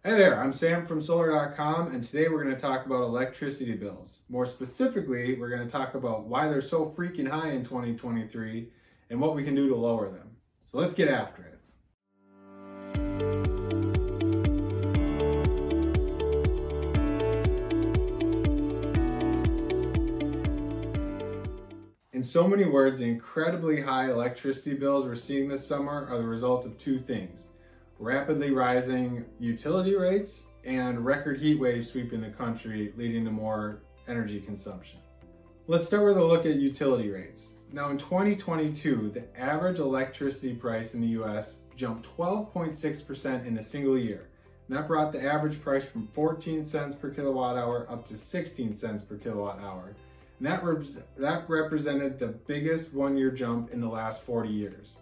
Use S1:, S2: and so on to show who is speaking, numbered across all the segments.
S1: Hey there, I'm Sam from Solar.com, and today we're going to talk about electricity bills. More specifically, we're going to talk about why they're so freaking high in 2023 and what we can do to lower them. So let's get after it. In so many words, the incredibly high electricity bills we're seeing this summer are the result of two things: rapidly rising utility rates and record heat waves sweeping the country, leading to more energy consumption. Let's start with a look at utility rates. Now in 2022, the average electricity price in the US jumped 12.6% in a single year. And that brought the average price from 14 cents per kilowatt hour up to 16 cents per kilowatt hour. And that represented the biggest one-year jump in the last 40 years.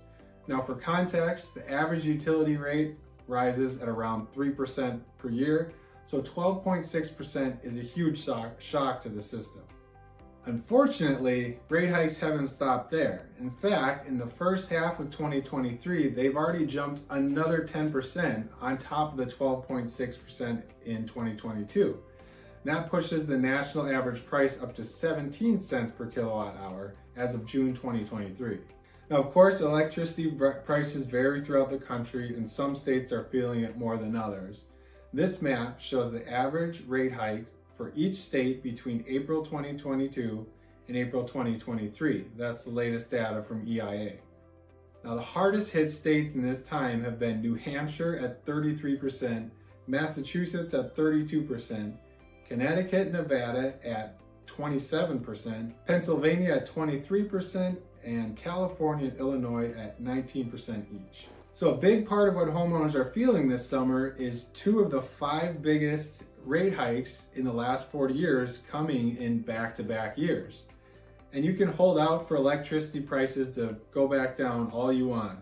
S1: Now for context, the average utility rate rises at around 3% per year, so 12.6% is a huge shock to the system. Unfortunately, rate hikes haven't stopped there. In fact, in the first half of 2023, they've already jumped another 10% on top of the 12.6% in 2022. That pushes the national average price up to 17 cents per kilowatt hour as of June 2023. Now, of course, electricity prices vary throughout the country, and some states are feeling it more than others. This map shows the average rate hike for each state between April 2022 and April 2023. That's the latest data from EIA. Now, the hardest hit states in this time have been New Hampshire at 33%, Massachusetts at 32%, Connecticut and Nevada at 27%, Pennsylvania at 23%, and California and Illinois at 19% each. So a big part of what homeowners are feeling this summer is two of the 5 biggest rate hikes in the last 40 years coming in back-to-back years. And you can hold out for electricity prices to go back down all you want,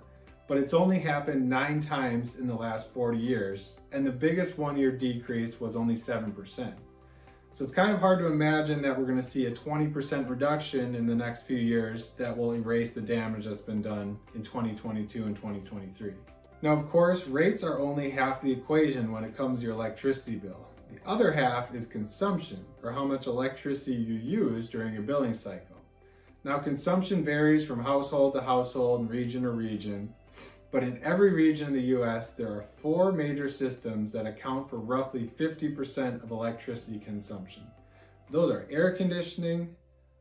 S1: but it's only happened 9 times in the last 40 years, and the biggest one-year decrease was only 7%. So it's kind of hard to imagine that we're going to see a 20% reduction in the next few years that will erase the damage that's been done in 2022 and 2023. Now, of course, rates are only half the equation when it comes to your electricity bill. The other half is consumption, or how much electricity you use during your billing cycle. Now, consumption varies from household to household and region to region, but in every region in the US, there are 4 major systems that account for roughly 50% of electricity consumption. Those are air conditioning,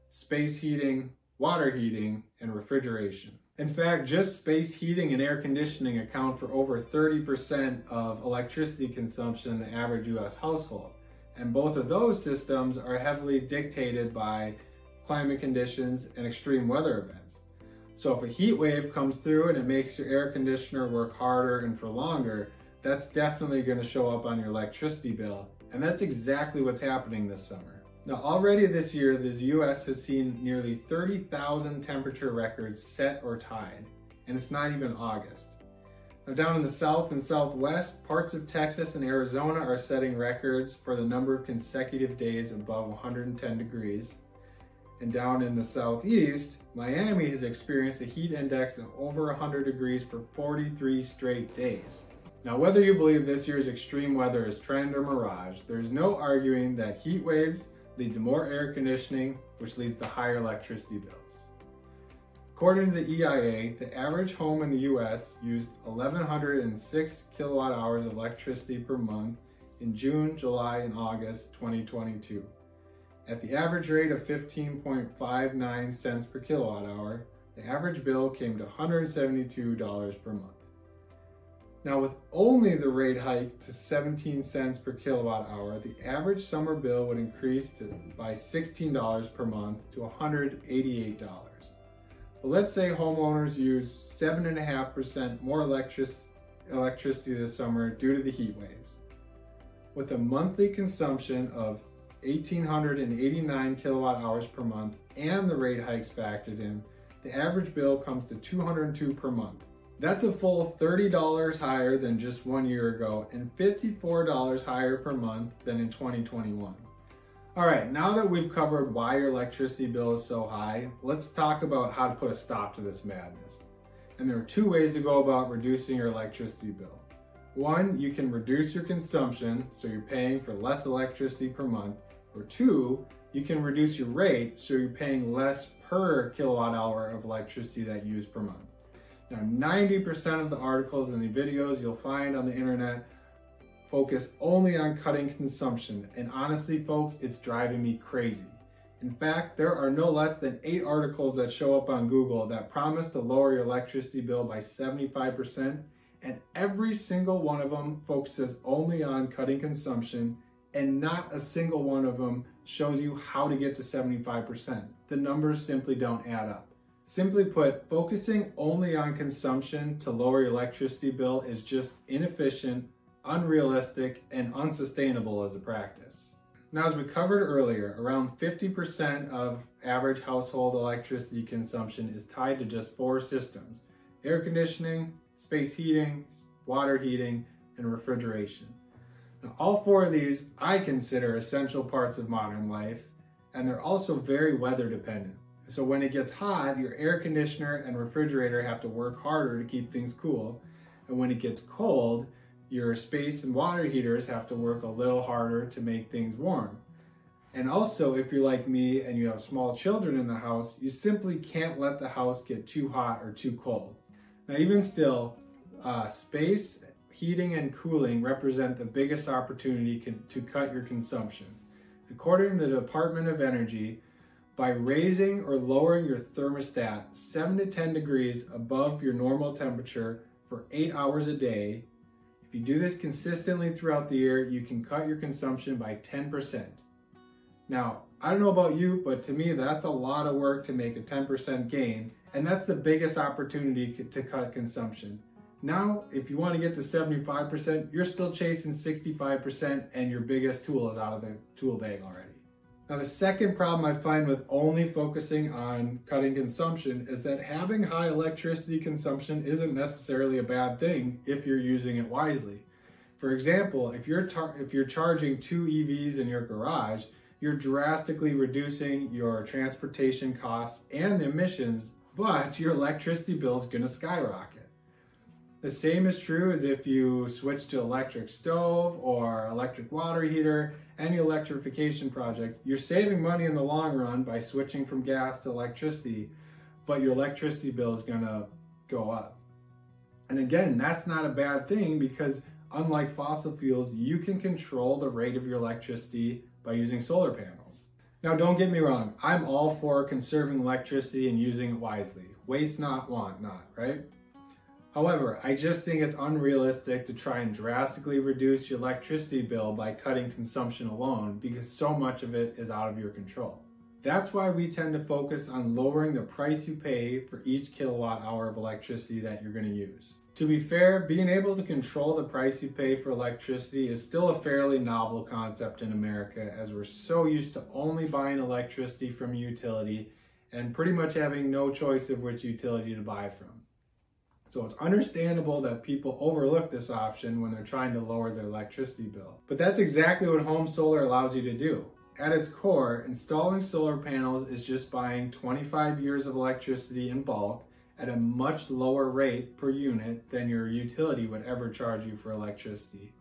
S1: space heating, water heating, and refrigeration. In fact, just space heating and air conditioning account for over 30% of electricity consumption in the average US household. And both of those systems are heavily dictated by climate conditions and extreme weather events. So if a heat wave comes through and it makes your air conditioner work harder and for longer, that's definitely going to show up on your electricity bill. And that's exactly what's happening this summer. Now, already this year, the US has seen nearly 30,000 temperature records set or tied, and it's not even August. Now, down in the South and Southwest, parts of Texas and Arizona are setting records for the number of consecutive days above 110 degrees. And down in the Southeast, Miami has experienced a heat index of over 100 degrees for 43 straight days. Now, whether you believe this year's extreme weather is trend or mirage, there's no arguing that heat waves lead to more air conditioning, which leads to higher electricity bills. According to the EIA, the average home in the US used 1,106 kilowatt hours of electricity per month in June, July, and August 2022. At the average rate of 15.59 cents per kilowatt hour, the average bill came to $172 per month. Now, with only the rate hike to 17 cents per kilowatt hour, the average summer bill would increase by $16 per month to $188. But let's say homeowners use 7.5% more electricity this summer due to the heat waves. With a monthly consumption of 1,889 kilowatt hours per month and the rate hikes factored in, the average bill comes to $202 per month. That's a full $30 higher than just 1 year ago and $54 higher per month than in 2021. All right, now that we've covered why your electricity bill is so high, let's talk about how to put a stop to this madness. And there are 2 ways to go about reducing your electricity bill. One, you can reduce your consumption, so you're paying for less electricity per month. Or two, you can reduce your rate, so you're paying less per kilowatt hour of electricity that you use per month. Now, 90% of the articles and the videos you'll find on the internet focus only on cutting consumption. And honestly, folks, it's driving me crazy. In fact, there are no less than 8 articles that show up on Google that promise to lower your electricity bill by 75%, and every single one of them focuses only on cutting consumption, and not a single one of them shows you how to get to 75%. The numbers simply don't add up. Simply put, focusing only on consumption to lower your electricity bill is just inefficient, unrealistic, and unsustainable as a practice. Now, as we covered earlier, around 50% of average household electricity consumption is tied to just 4 systems: air conditioning, space heating, water heating, and refrigeration. Now, all 4 of these I consider essential parts of modern life, and they're also very weather dependent. So when it gets hot, your air conditioner and refrigerator have to work harder to keep things cool, and when it gets cold, your space and water heaters have to work a little harder to make things warm. And also, if you're like me and you have small children in the house, you simply can't let the house get too hot or too cold. Now, even still, space, heating, and cooling represent the biggest opportunity to cut your consumption. According to the Department of Energy, by raising or lowering your thermostat 7 to 10 degrees above your normal temperature for 8 hours a day, if you do this consistently throughout the year, you can cut your consumption by 10%. Now, I don't know about you, but to me, that's a lot of work to make a 10% gain, and that's the biggest opportunity to cut consumption. Now, if you want to get to 75%, you're still chasing 65%, and your biggest tool is out of the tool bag already. Now, the second problem I find with only focusing on cutting consumption is that having high electricity consumption isn't necessarily a bad thing if you're using it wisely. For example, if you're charging 2 EVs in your garage, you're drastically reducing your transportation costs and the emissions, but your electricity bill is going to skyrocket. The same is true as if you switch to electric stove or electric water heater. Any electrification project, you're saving money in the long run by switching from gas to electricity, but your electricity bill is going to go up. And again, that's not a bad thing, because unlike fossil fuels, you can control the rate of your electricity by using solar panels. Now, don't get me wrong, I'm all for conserving electricity and using it wisely. Waste not, want not, right? However, I just think it's unrealistic to try and drastically reduce your electricity bill by cutting consumption alone, because so much of it is out of your control. That's why we tend to focus on lowering the price you pay for each kilowatt hour of electricity that you're going to use. To be fair, being able to control the price you pay for electricity is still a fairly novel concept in America, as we're so used to only buying electricity from a utility and pretty much having no choice of which utility to buy from. So it's understandable that people overlook this option when they're trying to lower their electricity bill. But that's exactly what home solar allows you to do. At its core, installing solar panels is just buying 25 years of electricity in bulk at a much lower rate per unit than your utility would ever charge you for electricity.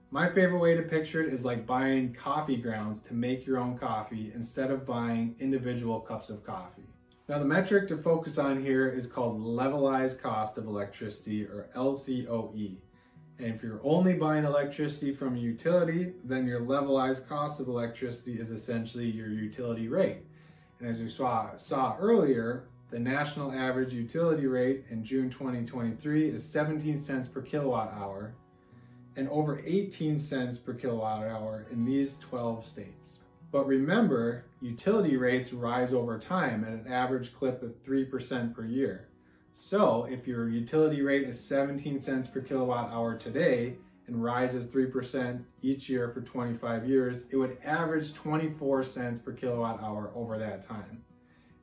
S1: My favorite way to picture it is like buying coffee grounds to make your own coffee instead of buying individual cups of coffee. Now, the metric to focus on here is called Levelized Cost of Electricity, or LCOE. And if you're only buying electricity from a utility, then your levelized cost of electricity is essentially your utility rate. And as we saw earlier, the national average utility rate in June 2023 is 17 cents per kilowatt hour, and over 18 cents per kilowatt hour in these 12 states. But remember, utility rates rise over time at an average clip of 3% per year. So if your utility rate is 17 cents per kilowatt hour today and rises 3% each year for 25 years, it would average 24 cents per kilowatt hour over that time.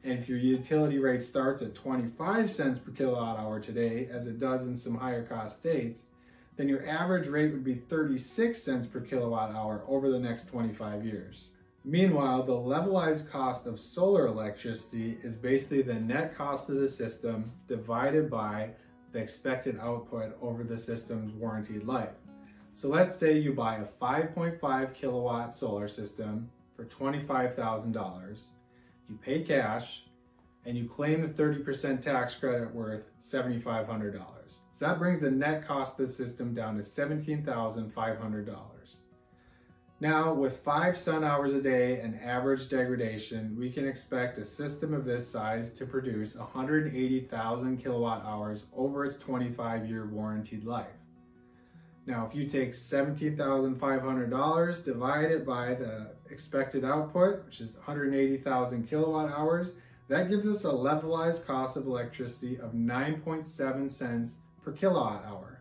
S1: And if your utility rate starts at 25 cents per kilowatt hour today, as it does in some higher cost states, then your average rate would be 36 cents per kilowatt hour over the next 25 years. Meanwhile, the levelized cost of solar electricity is basically the net cost of the system divided by the expected output over the system's warranted life. So let's say you buy a 5.5 kilowatt solar system for $25,000, you pay cash, and you claim the 30% tax credit worth $7,500. So that brings the net cost of the system down to $17,500. Now, with 5 sun hours a day and average degradation, we can expect a system of this size to produce 180,000 kilowatt hours over its 25-year warranted life. Now, if you take $17,500, divide it by the expected output, which is 180,000 kilowatt hours, that gives us a levelized cost of electricity of 9.7 cents per kilowatt hour.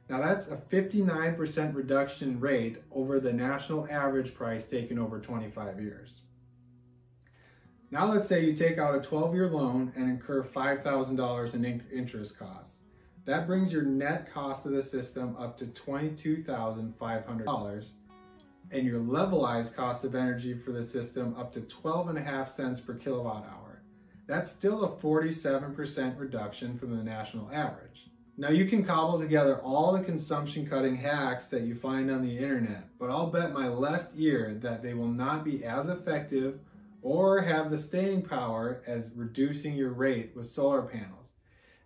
S1: Now that's a 59% reduction rate over the national average price taken over 25 years. Now let's say you take out a 12-year loan and incur $5,000 in interest costs. That brings your net cost of the system up to $22,500 and your levelized cost of energy for the system up to 12.5 cents per kilowatt hour. That's still a 47% reduction from the national average. Now you can cobble together all the consumption cutting hacks that you find on the internet, but I'll bet my left ear that they will not be as effective or have the staying power as reducing your rate with solar panels.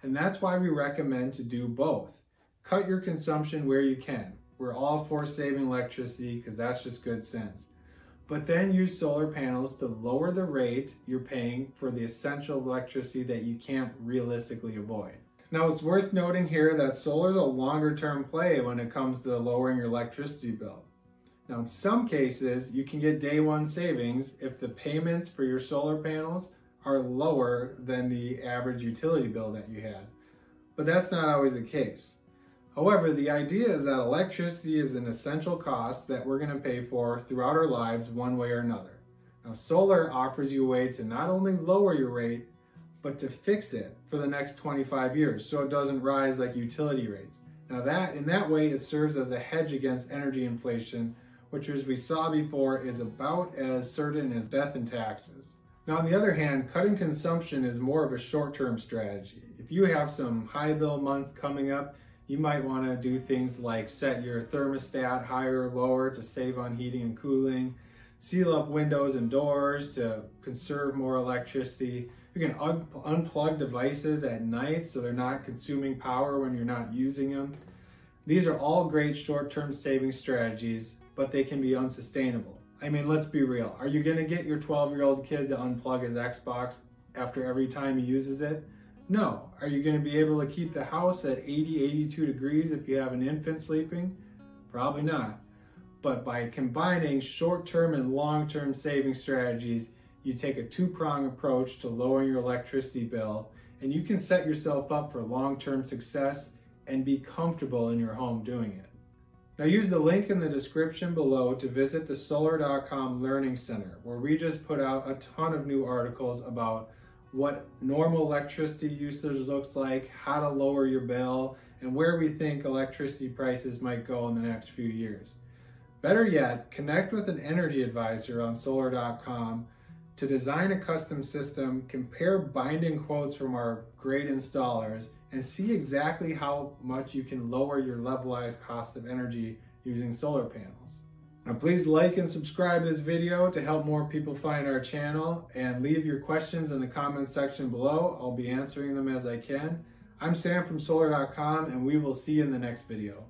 S1: And that's why we recommend to do both. Cut your consumption where you can. We're all for saving electricity because that's just good sense. But then use solar panels to lower the rate you're paying for the essential electricity that you can't realistically avoid. Now it's worth noting here that solar is a longer term play when it comes to lowering your electricity bill. Now in some cases, you can get day one savings if the payments for your solar panels are lower than the average utility bill that you had. But that's not always the case. However, the idea is that electricity is an essential cost that we're going to pay for throughout our lives one way or another. Now solar offers you a way to not only lower your rate, but to fix it for the next 25 years so it doesn't rise like utility rates. Now in that way, it serves as a hedge against energy inflation, which as we saw before is about as certain as death and taxes. Now on the other hand, cutting consumption is more of a short-term strategy. If you have some high bill months coming up, you might want to do things like set your thermostat higher or lower to save on heating and cooling, seal up windows and doors to conserve more electricity. You can unplug devices at night so they're not consuming power when you're not using them. These are all great short-term saving strategies, but they can be unsustainable. I mean, let's be real. Are you going to get your 12-year-old kid to unplug his Xbox after every time he uses it? No. Are you going to be able to keep the house at 80, 82 degrees if you have an infant sleeping? Probably not. But by combining short-term and long-term saving strategies, you take a two-pronged approach to lowering your electricity bill, and you can set yourself up for long-term success and be comfortable in your home doing it. Now use the link in the description below to visit the Solar.com Learning Center, where we just put out a ton of new articles about what normal electricity usage looks like, how to lower your bill, and where we think electricity prices might go in the next few years. Better yet, connect with an energy advisor on Solar.com to design a custom system, compare binding quotes from our great installers, and see exactly how much you can lower your levelized cost of energy using solar panels. Now please like and subscribe this video to help more people find our channel, and leave your questions in the comments section below. I'll be answering them as I can. I'm Sam from Solar.com, and we will see you in the next video.